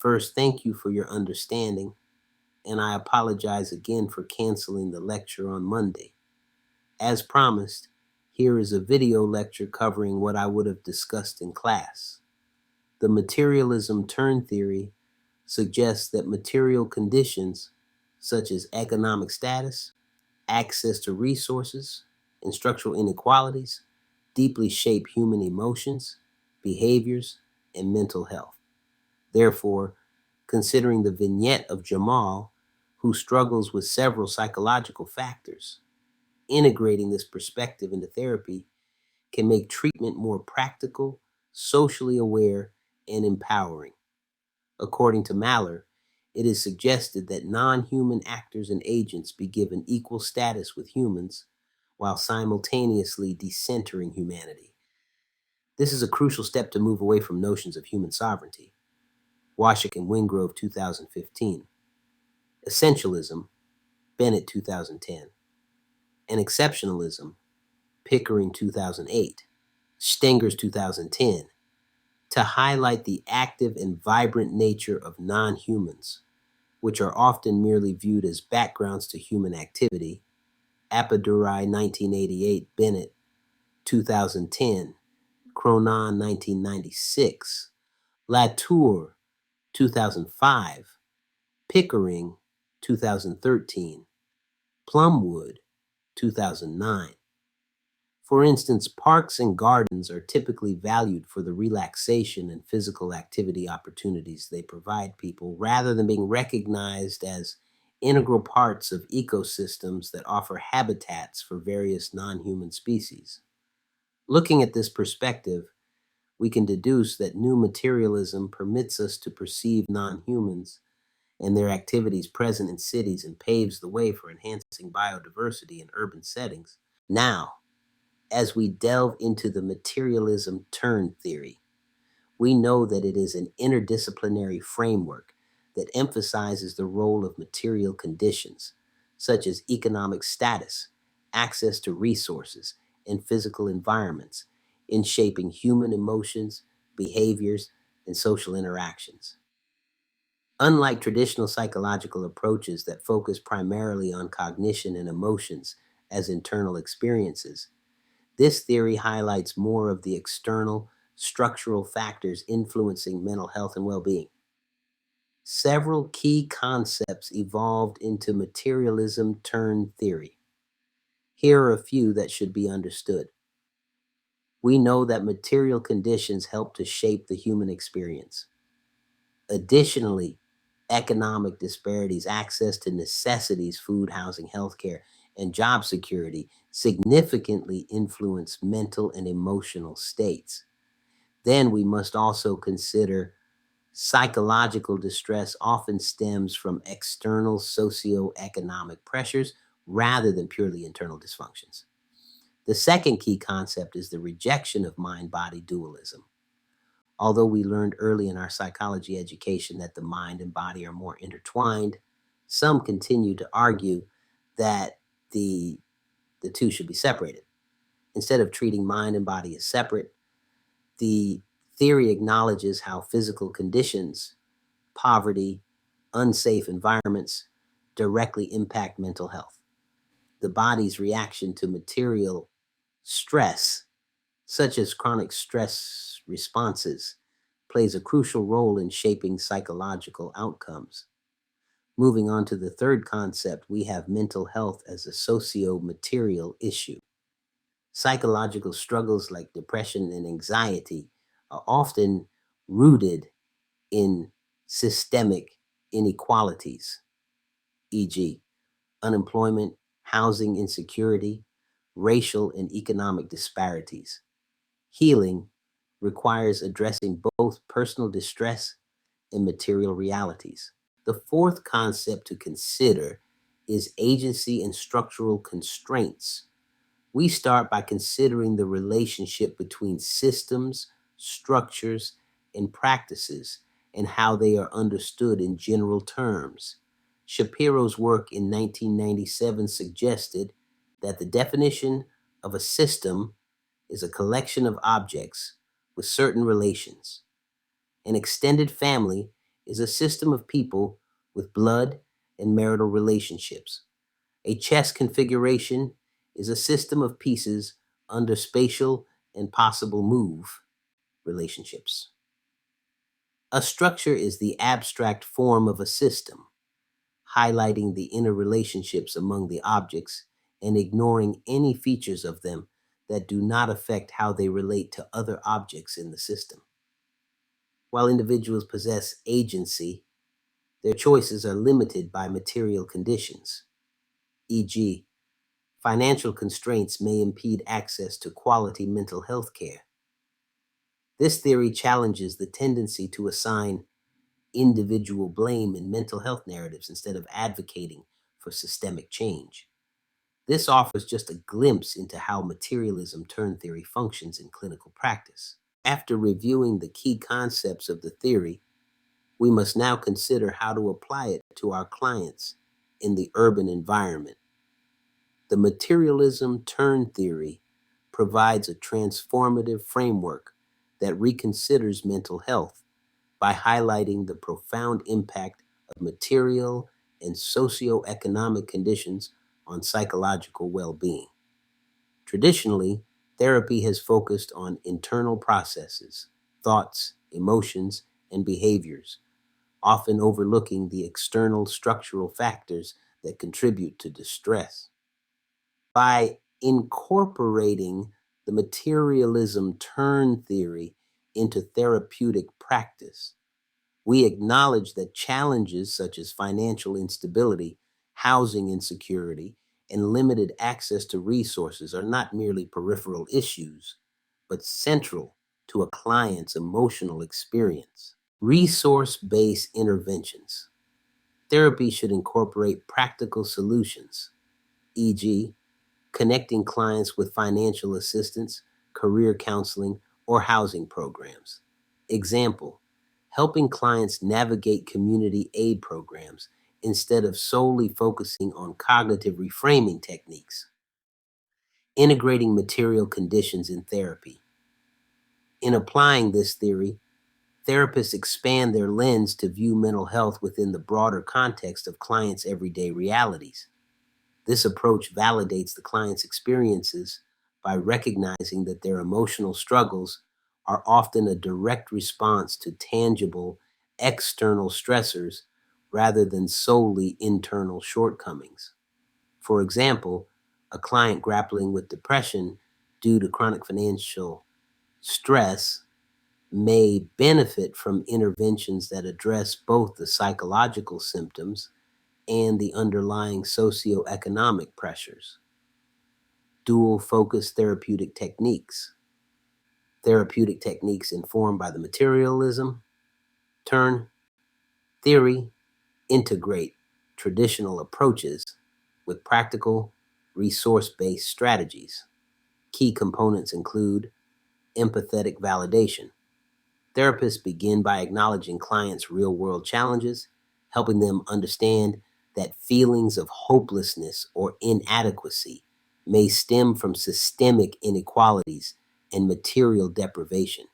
First, thank you for your understanding, and I apologize again for canceling the lecture on Monday. As promised, here is a video lecture covering what I would have discussed in class. The materialism turn theory suggests that material conditions, such as economic status, access to resources, and structural inequalities, deeply shape human emotions, behaviors, and mental health. Therefore, considering the vignette of Jamal, who struggles with several psychological factors, integrating this perspective into therapy can make treatment more practical, socially aware, and empowering. According to Maller, it is suggested that non-human actors and agents be given equal status with humans while simultaneously decentering humanity. This is a crucial step to move away from notions of human sovereignty. Washik and Wingrove, 2015. Essentialism, Bennett, 2010. And Exceptionalism, Pickering, 2008. Stengers, 2010. To highlight the active and vibrant nature of non-humans, which are often merely viewed as backgrounds to human activity. Appadurai, 1988, Bennett, 2010, Cronon, 1996, Latour, 2005, Pickering, 2013, Plumwood, 2009. For instance, parks and gardens are typically valued for the relaxation and physical activity opportunities they provide people, rather than being recognized as integral parts of ecosystems that offer habitats for various non-human species. Looking at this perspective, we can deduce that new materialism permits us to perceive non-humans and their activities present in cities and paves the way for enhancing biodiversity in urban settings. Now, as we delve into the materialism turn theory, we know that it is an interdisciplinary framework that emphasizes the role of material conditions, such as economic status, access to resources, and physical environments, in shaping human emotions, behaviors, and social interactions. Unlike traditional psychological approaches that focus primarily on cognition and emotions as internal experiences, this theory highlights more of the external, structural factors influencing mental health and well-being. Several key concepts evolved into materialism turn theory. Here are a few that should be understood. We know that material conditions help to shape the human experience. Additionally, economic disparities, access to necessities, food, housing, healthcare, and job security significantly influence mental and emotional states. Then we must also consider psychological distress often stems from external socioeconomic pressures rather than purely internal dysfunctions. The second key concept is the rejection of mind-body dualism. Although we learned early in our psychology education that the mind and body are more intertwined, some continue to argue that the two should be separated. Instead of treating mind and body as separate, the theory acknowledges how physical conditions, poverty, unsafe environments directly impact mental health. The body's reaction to material stress, such as chronic stress responses, plays a crucial role in shaping psychological outcomes. Moving on to the third concept, we have mental health as a socio-material issue. Psychological struggles like depression and anxiety are often rooted in systemic inequalities, e.g., unemployment, housing insecurity, racial and economic disparities. Healing requires addressing both personal distress and material realities. The fourth concept to consider is agency and structural constraints. We start by considering the relationship between systems, structures, and practices and how they are understood in general terms. Shapiro's work in 1997 suggested that the definition of a system is a collection of objects with certain relations. An extended family is a system of people with blood and marital relationships. A chess configuration is a system of pieces under spatial and possible move relationships. A structure is the abstract form of a system, highlighting the interrelationships among the objects and ignoring any features of them that do not affect how they relate to other objects in the system. While individuals possess agency, their choices are limited by material conditions, e.g., financial constraints may impede access to quality mental health care. This theory challenges the tendency to assign individual blame in mental health narratives instead of advocating for systemic change. This offers just a glimpse into how materialism turn theory functions in clinical practice. After reviewing the key concepts of the theory, we must now consider how to apply it to our clients in the urban environment. The materialism turn theory provides a transformative framework that reconsiders mental health by highlighting the profound impact of material and socioeconomic conditions on psychological well-being. Traditionally, therapy has focused on internal processes, thoughts, emotions, and behaviors, often overlooking the external structural factors that contribute to distress. By incorporating the materialism turn theory into therapeutic practice, we acknowledge that challenges such as financial instability, housing insecurity, and limited access to resources are not merely peripheral issues, but central to a client's emotional experience. Resource based interventions. Therapy should incorporate practical solutions, e.g., connecting clients with financial assistance, career counseling, or housing programs. Example, helping clients navigate community aid programs instead of solely focusing on cognitive reframing techniques. Integrating material conditions in therapy. In applying this theory, therapists expand their lens to view mental health within the broader context of clients' everyday realities. This approach validates the client's experiences by recognizing that their emotional struggles are often a direct response to tangible external stressors rather than solely internal shortcomings. For example, a client grappling with depression due to chronic financial stress may benefit from interventions that address both the psychological symptoms and the underlying socioeconomic pressures. Dual focus therapeutic techniques. Therapeutic techniques informed by the materialism turn theory integrate traditional approaches with practical resource-based strategies. Key components include empathetic validation. Therapists begin by acknowledging clients' real world challenges, helping them understand that feelings of hopelessness or inadequacy may stem from systemic inequalities and material deprivation,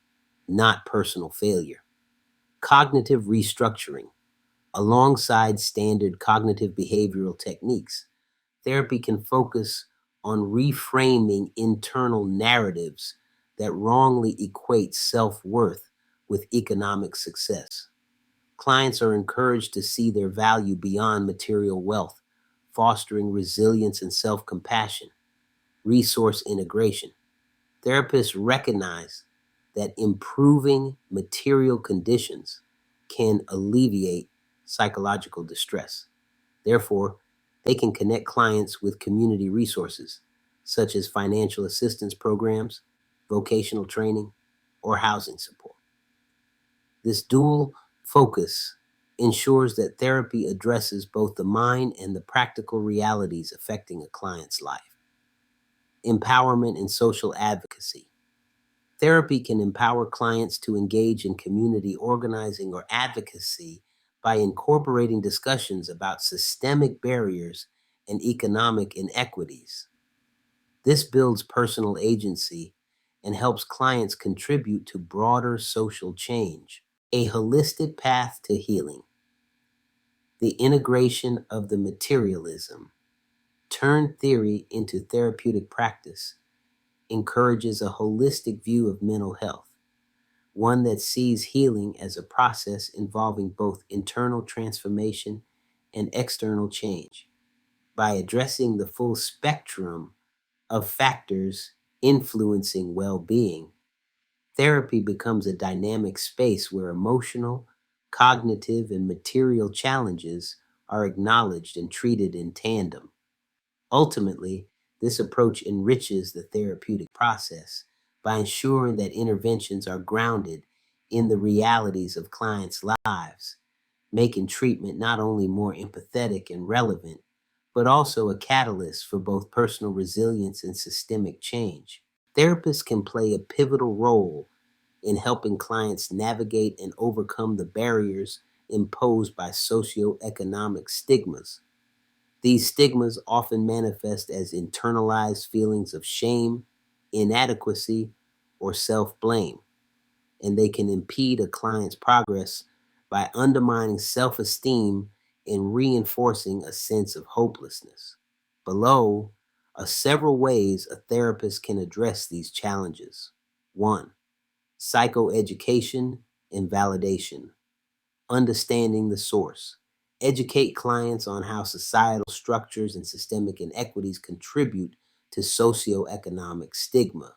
not personal failure. Cognitive restructuring. Alongside standard cognitive behavioral techniques, therapy can focus on reframing internal narratives that wrongly equate self worth with economic success. Clients are encouraged to see their value beyond material wealth, fostering resilience and self compassion. Resource integration. Therapists recognize that improving material conditions can alleviate psychological distress. Therefore, they can connect clients with community resources, such as financial assistance programs, vocational training, or housing support. This dual focus ensures that therapy addresses both the mind and the practical realities affecting a client's life. Empowerment and social advocacy. Therapy can empower clients to engage in community organizing or advocacy by incorporating discussions about systemic barriers and economic inequities. This builds personal agency and helps clients contribute to broader social change. A holistic path to healing. The integration of the materialism, turned theory into therapeutic practice, encourages a holistic view of mental health, one that sees healing as a process involving both internal transformation and external change. By addressing the full spectrum of factors influencing well being, therapy becomes a dynamic space where emotional, cognitive, and material challenges are acknowledged and treated in tandem. Ultimately, this approach enriches the therapeutic process by ensuring that interventions are grounded in the realities of clients' lives, making treatment not only more empathetic and relevant, but also a catalyst for both personal resilience and systemic change. Therapists can play a pivotal role in helping clients navigate and overcome the barriers imposed by socioeconomic stigmas. These stigmas often manifest as internalized feelings of shame, inadequacy, or self blame, and they can impede a client's progress by undermining self esteem and reinforcing a sense of hopelessness. Below are several ways a therapist can address these challenges. 1. Psychoeducation and validation. Understanding the source. Educate clients on how societal structures and systemic inequities contribute to socioeconomic stigma.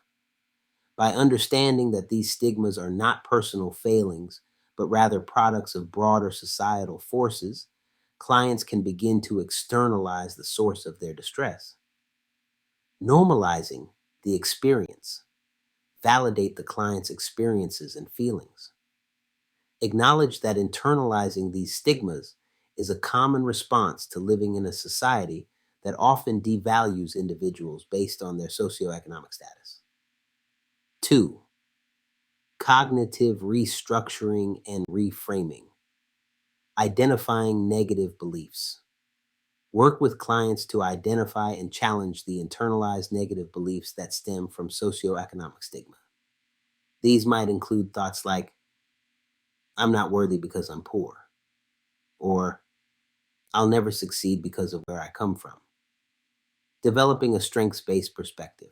By understanding that these stigmas are not personal failings, but rather products of broader societal forces, clients can begin to externalize the source of their distress. Normalizing the experience. Validate the client's experiences and feelings. Acknowledge that internalizing these stigmas is a common response to living in a society that often devalues individuals based on their socioeconomic status. 2. Cognitive restructuring and reframing. Identifying negative beliefs. Work with clients to identify and challenge the internalized negative beliefs that stem from socioeconomic stigma. These might include thoughts like, I'm not worthy because I'm poor, or I'll never succeed because of where I come from. Developing a strengths based perspective.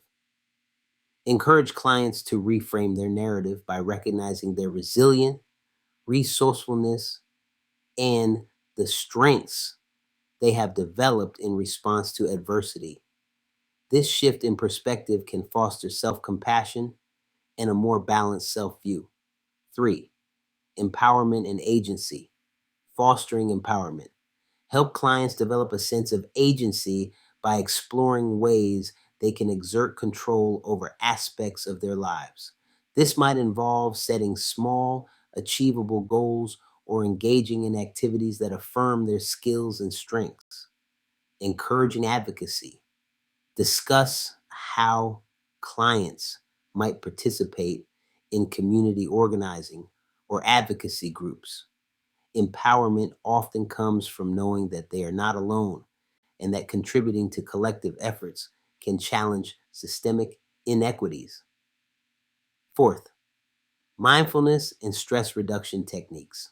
Encourage clients to reframe their narrative by recognizing their resilience, resourcefulness, and the strengths they have developed in response to adversity. This shift in perspective can foster self compassion and a more balanced self view. 3. Empowerment and agency. Fostering empowerment. Help clients develop a sense of agency by exploring ways they can exert control over aspects of their lives. This might involve setting small, achievable goals or engaging in activities that affirm their skills and strengths. Encouraging advocacy. Discuss how clients might participate in community organizing or advocacy groups. Empowerment often comes from knowing that they are not alone and that contributing to collective efforts can challenge systemic inequities. 4th, mindfulness and stress reduction techniques.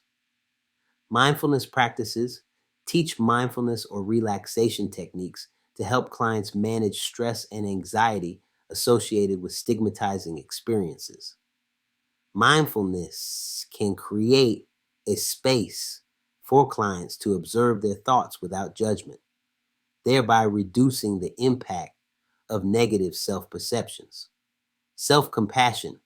Mindfulness practices teach mindfulness or relaxation techniques to help clients manage stress and anxiety associated with stigmatizing experiences. Mindfulness can create a space for clients to observe their thoughts without judgment, thereby reducing the impact of negative self perceptions. Self compassion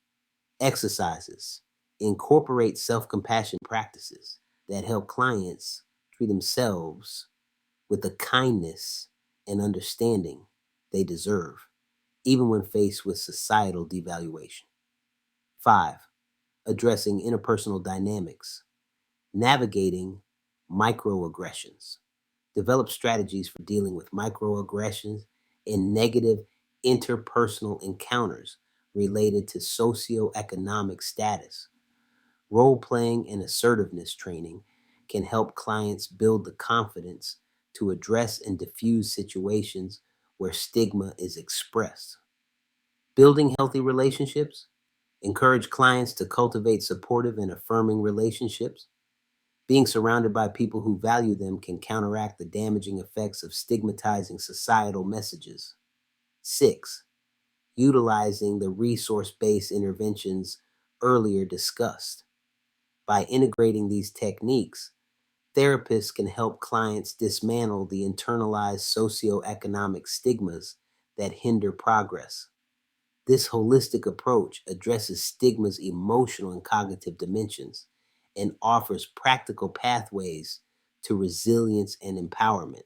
exercises incorporate self compassion practices that help clients treat themselves with the kindness and understanding they deserve, even when faced with societal devaluation. 5. Addressing interpersonal dynamics, navigating microaggressions. Develop strategies for dealing with microaggressions and negative interpersonal encounters related to socioeconomic status. Role playing and assertiveness training can help clients build the confidence to address and diffuse situations where stigma is expressed. Building healthy relationships. Encourage clients to cultivate supportive and affirming relationships. Being surrounded by people who value them can counteract the damaging effects of stigmatizing societal messages. 6. Utilizing the resource-based interventions earlier discussed. By integrating these techniques, therapists can help clients dismantle the internalized socioeconomic stigmas that hinder progress. This holistic approach addresses stigma's emotional and cognitive dimensions and offers practical pathways to resilience and empowerment.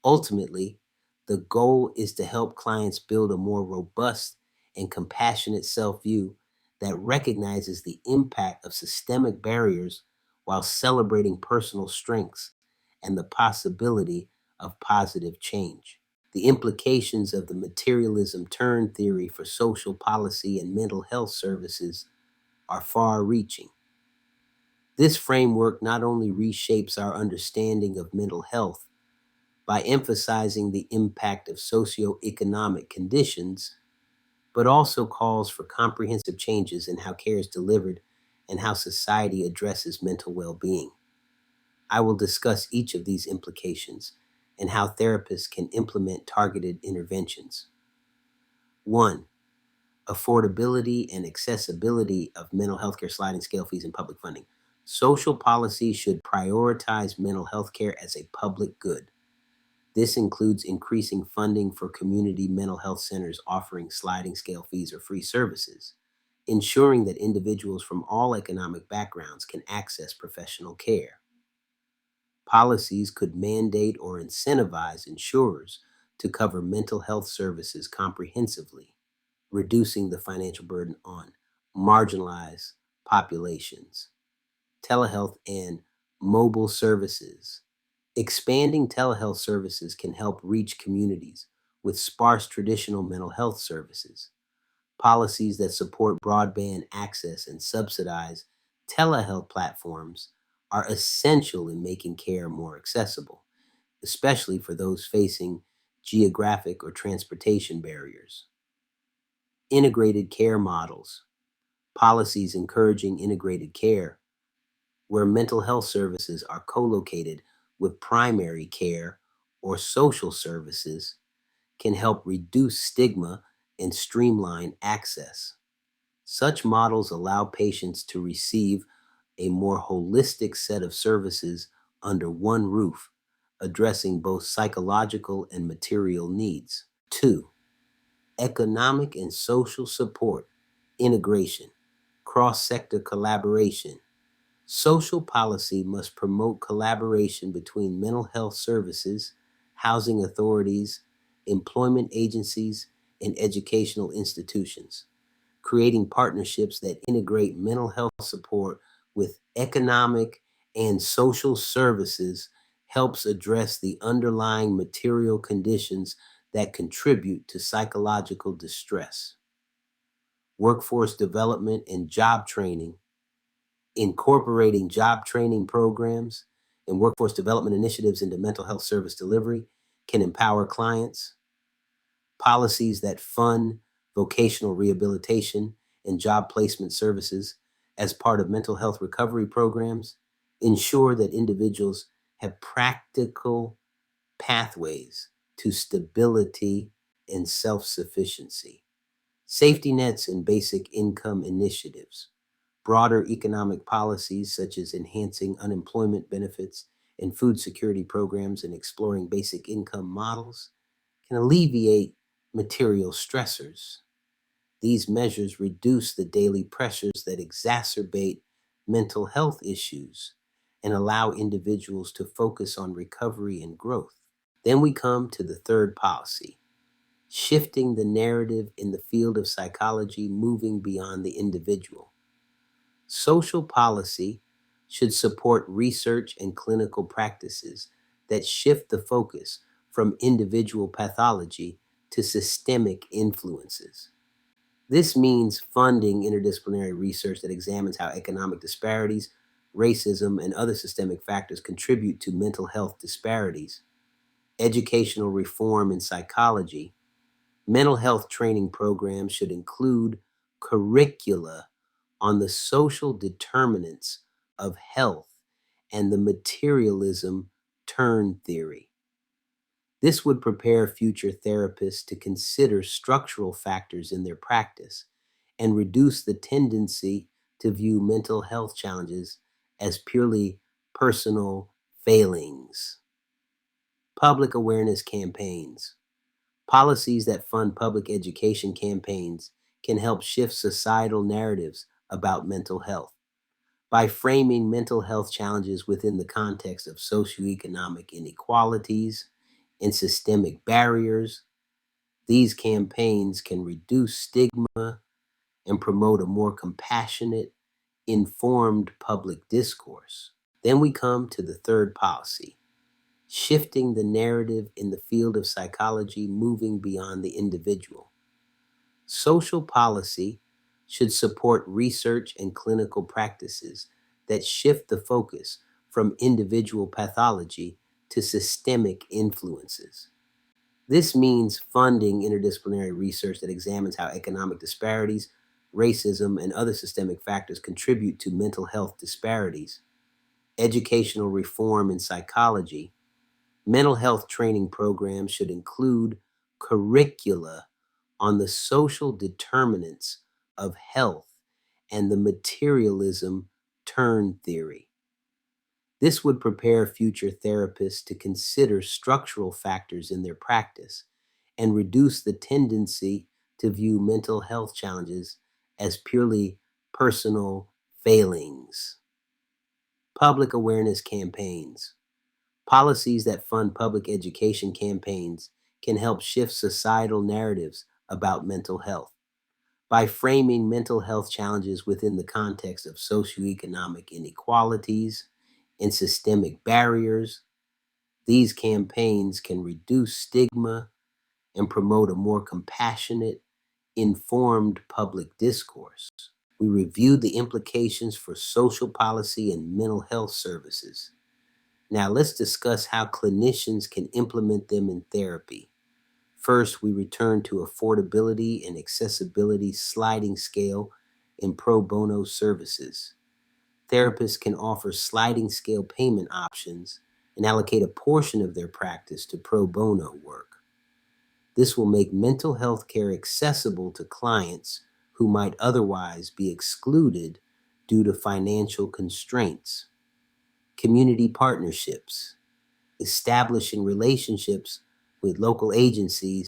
Ultimately, the goal is to help clients build a more robust and compassionate self view that recognizes the impact of systemic barriers while celebrating personal strengths and the possibility of positive change. The implications of the materialism turn theory for social policy and mental health services are far reaching. This framework not only reshapes our understanding of mental health by emphasizing the impact of socioeconomic conditions, but also calls for comprehensive changes in how care is delivered and how society addresses mental well being. I will discuss each of these implications and how therapists can implement targeted interventions. 1. Affordability and accessibility of mental health care sliding scale fees and public funding. Social policy should prioritize mental health care as a public good. This includes increasing funding for community mental health centers offering sliding scale fees or free services, ensuring that individuals from all economic backgrounds can access professional care. Policies could mandate or incentivize insurers to cover mental health services comprehensively, reducing the financial burden on marginalized populations. Telehealth and mobile services. Expanding telehealth services can help reach communities with sparse traditional mental health services. Policies that support broadband access and subsidize telehealth platforms are essential in making care more accessible, especially for those facing geographic or transportation barriers. Integrated care models. Policies encouraging integrated care, where mental health services are co located with primary care or social services, can help reduce stigma and streamline access. Such models allow patients to receive a more holistic set of services under one roof, addressing both psychological and material needs. 2. Economic and social support, integration, cross sector collaboration. Social policy must promote collaboration between mental health services, housing authorities, employment agencies, and educational institutions. Creating partnerships that integrate mental health support with economic and social services helps address the underlying material conditions that contribute to psychological distress. Workforce development and job training. Incorporating job training programs and workforce development initiatives into mental health service delivery can empower clients. Policies that fund vocational rehabilitation and job placement services as part of mental health recovery programs ensure that individuals have practical pathways to stability and self sufficiency. Safety nets and basic income initiatives. Broader economic policies such as enhancing unemployment benefits and food security programs and exploring basic income models can alleviate material stressors. These measures reduce the daily pressures that exacerbate mental health issues and allow individuals to focus on recovery and growth. Then we come to the third policy, shifting the narrative in the field of psychology, moving beyond the individual. Social policy should support research and clinical practices that shift the focus from individual pathology to systemic influences. This means funding interdisciplinary research that examines how economic disparities, racism, and other systemic factors contribute to mental health disparities. Educational reform in psychology. Mental health training programs should include curricula on the social determinants of health and the materialism turn theory. This would prepare future therapists to consider structural factors in their practice and reduce the tendency to view mental health challenges as purely personal failings. Public awareness campaigns. Policies that fund public education campaigns can help shift societal narratives about mental health. By framing mental health challenges within the context of socioeconomic inequalities and systemic barriers, these campaigns can reduce stigma and promote a more compassionate, informed public discourse. Then we come to the third policy, shifting the narrative in the field of psychology, moving beyond the individual. Social policy should support research and clinical practices that shift the focus from individual pathology to systemic influences. This means funding interdisciplinary research that examines how economic disparities, racism, and other systemic factors contribute to mental health disparities, educational reform in psychology. Mental health training programs should include curricula on the social determinants of health and the materialism turn theory. This would prepare future therapists to consider structural factors in their practice and reduce the tendency to view mental health challenges as purely personal failings. Public awareness campaigns. Policies that fund public education campaigns can help shift societal narratives about mental health. By framing mental health challenges within the context of socioeconomic inequalities and systemic barriers, these campaigns can reduce stigma and promote a more compassionate, informed public discourse. We reviewed the implications for social policy and mental health services. Now let's discuss how clinicians can implement them in therapy. First, we return to affordability and accessibility sliding scale in pro bono services. Therapists can offer sliding scale payment options and allocate a portion of their practice to pro bono work. This will make mental health care accessible to clients who might otherwise be excluded due to financial constraints. Community partnerships. Establishing relationships with local agencies,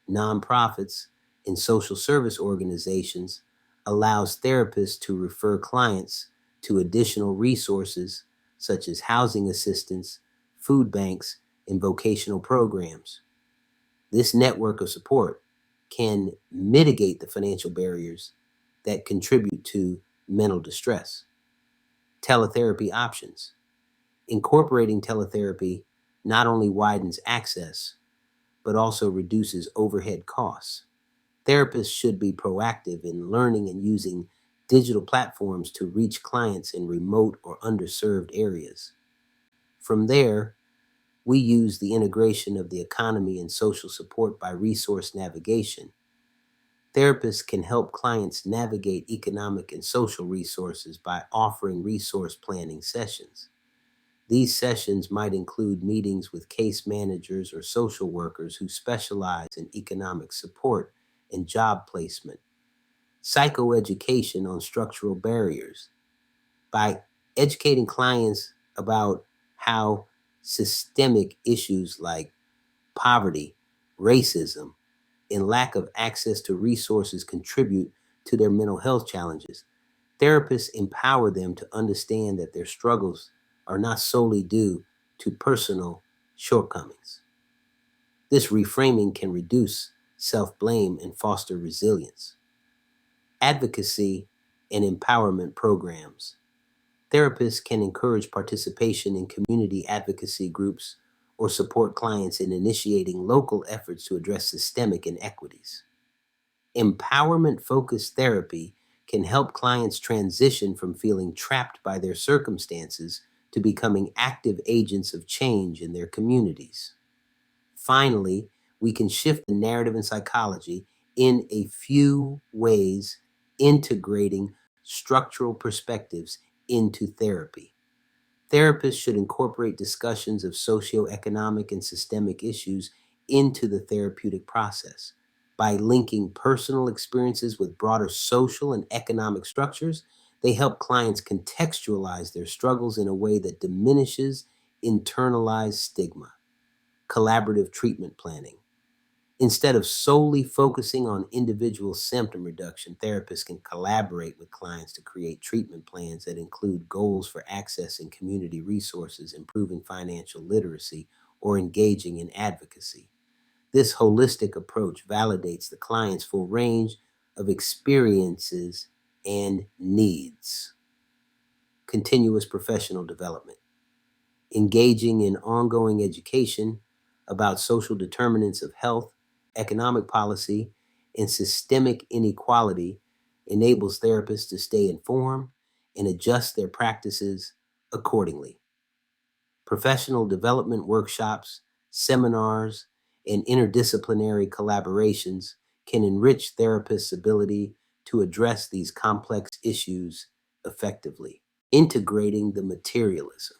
nonprofits, and social service organizations allows therapists to refer clients to additional resources such as housing assistance, food banks, and vocational programs. This network of support can mitigate the financial barriers that contribute to mental distress. Teletherapy options. Incorporating teletherapy not only widens access, but also reduces overhead costs. Therapists should be proactive in learning and using digital platforms to reach clients in remote or underserved areas. From there, we use the integration of the economy and social support by resource navigation. Therapists can help clients navigate economic and social resources by offering resource planning sessions. These sessions might include meetings with case managers or social workers who specialize in economic support and job placement. Psychoeducation on structural barriers. By educating clients about how systemic issues like poverty, racism, and lack of access to resources contribute to their mental health challenges, therapists empower them to understand that their struggles are not solely due to personal shortcomings. This reframing can reduce self-blame and foster resilience. Advocacy and empowerment programs. Therapists can encourage participation in community advocacy groups or support clients in initiating local efforts to address systemic inequities. Empowerment-focused therapy can help clients transition from feeling trapped by their circumstances to becoming active agents of change in their communities. Finally, we can shift the narrative in psychology in a few ways integrating structural perspectives into therapy. Therapists should incorporate discussions of socioeconomic and systemic issues into the therapeutic process. By linking personal experiences with broader social and economic structures, they help clients contextualize their struggles in a way that diminishes internalized stigma. Collaborative treatment planning. Instead of solely focusing on individual symptom reduction, therapists can collaborate with clients to create treatment plans that include goals for accessing community resources, improving financial literacy, or engaging in advocacy. This holistic approach validates the client's full range of experiences and needs. Continuous professional development. Engaging in ongoing education about social determinants of health, economic policy, and systemic inequality enables therapists to stay informed and adjust their practices accordingly. Professional development workshops, seminars, and interdisciplinary collaborations can enrich therapists' ability to address these complex issues effectively. Integrating the materialism.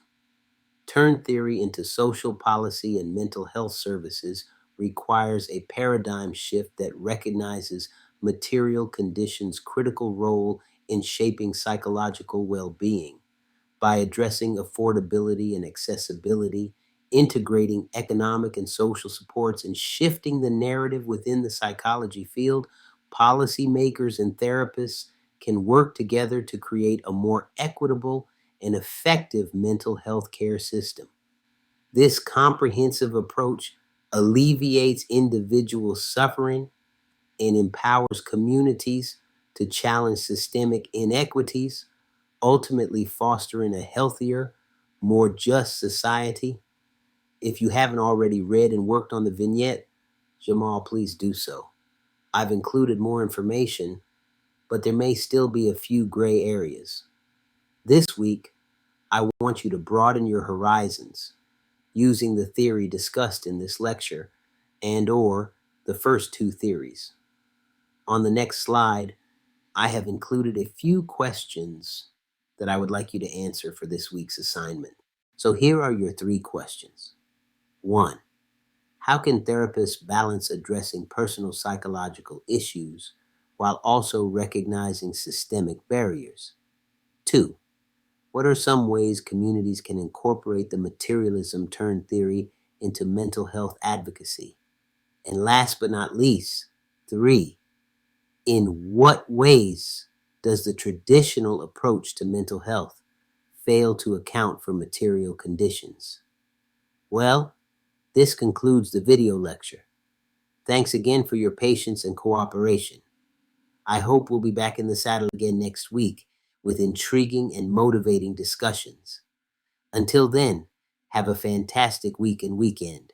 Turn theory into social policy and mental health services requires a paradigm shift that recognizes material conditions' critical role in shaping psychological well-being. By addressing affordability and accessibility, integrating economic and social supports, and shifting the narrative within the psychology field, policymakers and therapists can work together to create a more equitable and effective mental health care system. This comprehensive approach alleviates individual suffering and empowers communities to challenge systemic inequities, ultimately fostering a healthier, more just society. If you haven't already read and worked on the vignette, Jamal, please do so. I've included more information, but there may still be a few gray areas. This week, I want you to broaden your horizons using the theory discussed in this lecture and/or the first two theories. On the next slide, I have included a few questions that I would like you to answer for this week's assignment. So here are your three questions. 1. How can therapists balance addressing personal psychological issues while also recognizing systemic barriers? 2. What are some ways communities can incorporate the materialism turn theory into mental health advocacy? And last but not least, 3. In what ways does the traditional approach to mental health fail to account for material conditions? Well, this concludes the video lecture. Thanks again for your patience and cooperation. I hope we'll be back in the saddle again next week with intriguing and motivating discussions. Until then, have a fantastic week and weekend.